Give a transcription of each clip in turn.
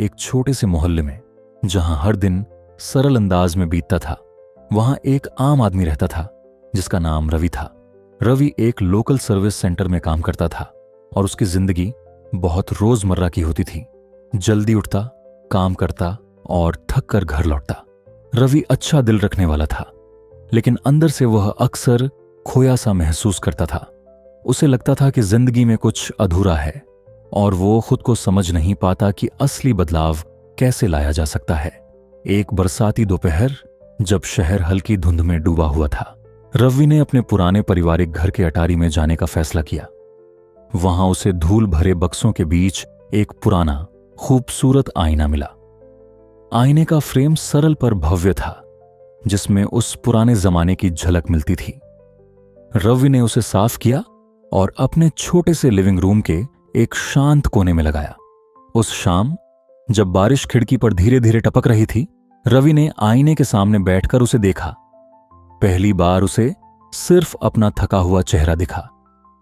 एक छोटे से मोहल्ले में, जहां हर दिन सरल अंदाज में बीतता था, वहां एक आम आदमी रहता था जिसका नाम रवि था। रवि एक लोकल सर्विस सेंटर में काम करता था और उसकी जिंदगी बहुत रोजमर्रा की होती थी। जल्दी उठता, काम करता और थक कर घर लौटता। रवि अच्छा दिल रखने वाला था, लेकिन अंदर से वह अक्सर खोया सा महसूस करता था। उसे लगता था कि जिंदगी में कुछ अधूरा है और वो खुद को समझ नहीं पाता कि असली बदलाव कैसे लाया जा सकता है। एक बरसाती दोपहर, जब शहर हल्की धुंध में डूबा हुआ था, रवि ने अपने पुराने पारिवारिक घर के अटारी में जाने का फैसला किया। वहां उसे धूल भरे बक्सों के बीच एक पुराना, खूबसूरत आईना मिला। आईने का फ्रेम सरल पर भव्य था, जिसमें उस पुराने जमाने की झलक मिलती थी। रवि ने उसे साफ किया और अपने छोटे से लिविंग रूम के एक शांत कोने में लगाया। उस शाम, जब बारिश खिड़की पर धीरे धीरे टपक रही थी, रवि ने आईने के सामने बैठकर उसे देखा। पहली बार उसे सिर्फ अपना थका हुआ चेहरा दिखा,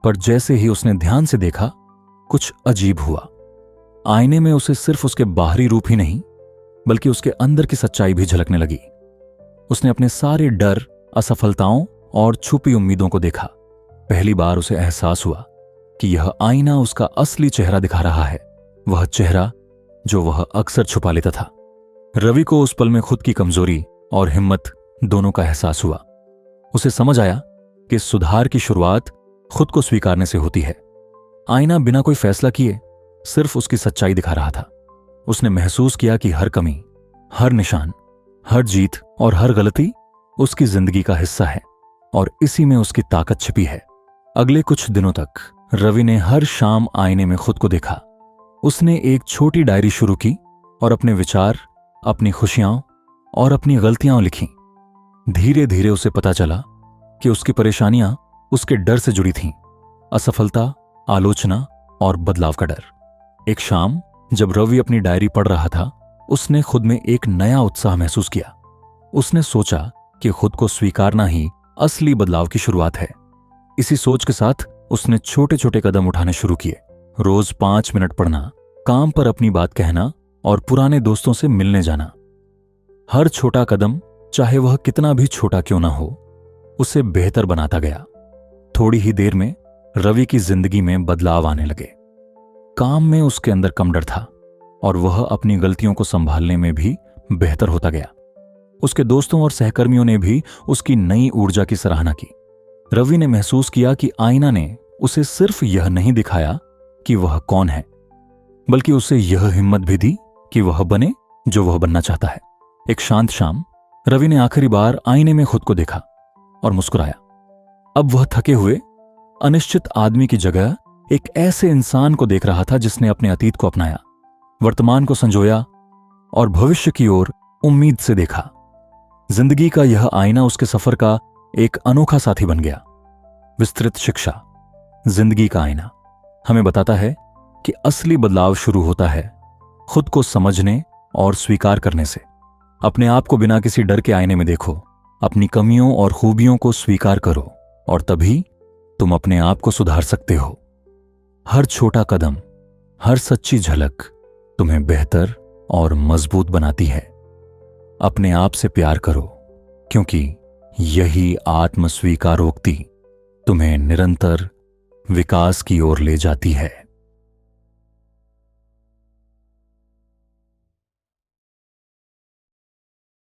पर जैसे ही उसने ध्यान से देखा, कुछ अजीब हुआ। आईने में उसे सिर्फ उसके बाहरी रूप ही नहीं, बल्कि उसके अंदर की सच्चाई भी झलकने लगी। उसने अपने सारे डर, असफलताओं और छुपी उम्मीदों को देखा। पहली बार उसे एहसास हुआ कि यह आईना उसका असली चेहरा दिखा रहा है, वह चेहरा जो वह अक्सर छुपा लेता था। रवि को उस पल में खुद की कमजोरी और हिम्मत दोनों का एहसास हुआ। उसे समझ आया कि सुधार की शुरुआत खुद को स्वीकारने से होती है। आईना बिना कोई फैसला किए सिर्फ उसकी सच्चाई दिखा रहा था। उसने महसूस किया कि हर कमी, हर निशान, हर जीत और हर गलती उसकी जिंदगी का हिस्सा है और इसी में उसकी ताकत छिपी है। अगले कुछ दिनों तक रवि ने हर शाम आईने में खुद को देखा। उसने एक छोटी डायरी शुरू की और अपने विचार, अपनी खुशियां और अपनी गलतियां लिखीं। धीरे धीरे उसे पता चला कि उसकी परेशानियां उसके डर से जुड़ी थीं, असफलता, आलोचना और बदलाव का डर। एक शाम, जब रवि अपनी डायरी पढ़ रहा था, उसने खुद में एक नया उत्साह महसूस किया। उसने सोचा कि खुद को स्वीकारना ही असली बदलाव की शुरुआत है। इसी सोच के साथ उसने छोटे छोटे कदम उठाने शुरू किए। रोज 5 मिनट पढ़ना, काम पर अपनी बात कहना और पुराने दोस्तों से मिलने जाना। हर छोटा कदम, चाहे वह कितना भी छोटा क्यों ना हो, उसे बेहतर बनाता गया। थोड़ी ही देर में रवि की जिंदगी में बदलाव आने लगे। काम में उसके अंदर कम डर था और वह अपनी गलतियों को संभालने में भी बेहतर होता गया। उसके दोस्तों और सहकर्मियों ने भी उसकी नई ऊर्जा की सराहना की। रवि ने महसूस किया कि आईना ने उसे सिर्फ यह नहीं दिखाया कि वह कौन है, बल्कि उसे यह हिम्मत भी दी कि वह बने जो वह बनना चाहता है। एक शांत शाम, रवि ने आखिरी बार आईने में खुद को देखा और मुस्कुराया। अब वह थके हुए, अनिश्चित आदमी की जगह एक ऐसे इंसान को देख रहा था जिसने अपने अतीत को अपनाया, वर्तमान को संजोया और भविष्य की ओर उम्मीद से देखा। जिंदगी का यह आईना उसके सफर का एक अनोखा साथी बन गया। विस्तृत शिक्षा, जिंदगी का आईना, हमें बताता है कि असली बदलाव शुरू होता है खुद को समझने और स्वीकार करने से। अपने आप को बिना किसी डर के आईने में देखो, अपनी कमियों और खूबियों को स्वीकार करो और तभी तुम अपने आप को सुधार सकते हो। हर छोटा कदम, हर सच्ची झलक तुम्हें बेहतर और मजबूत बनाती है। अपने आप से प्यार करो, क्योंकि यही आत्म स्वीकारोक्ति तुम्हें निरंतर विकास की ओर ले जाती है।